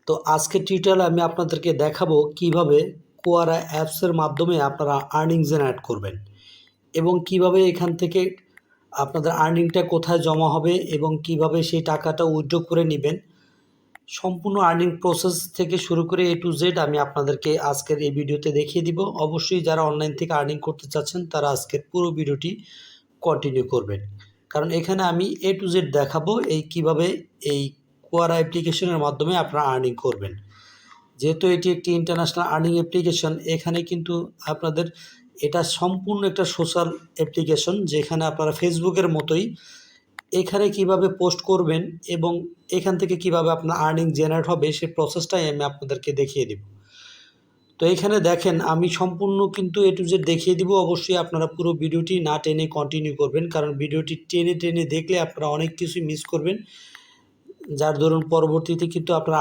তো আজকের টিউটোরিয়ালে আমি আপনাদেরকে দেখাবো কিভাবে কোয়ারা অ্যাপসের মাধ্যমে আপনারা আর্নিং জেনারেট করবেন এবং কিভাবে এখান থেকে আপনাদের আর্নিংটা কোথায় জমা হবে এবং কিভাবে সেই টাকাটা উইথড্র করে নেবেন। সম্পূর্ণ আর্নিং প্রসেস থেকে শুরু করে A to Z আমি আপনাদেরকে আজকের এই ভিডিওতে দেখিয়ে দিব। অবশ্যই যারা অনলাইন থেকে আর্নিং করতে চাচ্ছেন তারা আজকের পুরো ভিডিওটি কন্টিনিউ করবেন, কারণ এখানে আমি A to Z দেখাবো কিভাবে এই কোয়ারা অ্যাপ্লিকেশনের মাধ্যমে আপনারা আর্নিং করবেন। যেহেতু এটি একটি ইন্টারন্যাশনাল আর্নিং অ্যাপ্লিকেশন, এখানে কিন্তু আপনাদের এটা সম্পূর্ণ একটা সোশ্যাল অ্যাপ্লিকেশন, যেখানে আপনারা ফেসবুকের মতোই এখানে কিভাবে পোস্ট করবেন এবং এখান থেকে কিভাবে আপনার আর্নিং জেনারেট হবে সেই প্রসেসটাই আমি আপনাদেরকে দেখিয়ে দেব। তো এখানে দেখেন আমি সম্পূর্ণ কিন্তু A to Z দেখিয়ে দিব। অবশ্যই আপনারা পুরো ভিডিওটি না টেনে কন্টিনিউ করবেন, কারণ ভিডিওটি টেনে টেনে দেখলে আপনারা অনেক কিছুই মিস করবেন, যার দরুন পরবর্তীতে কিন্তু আপনারা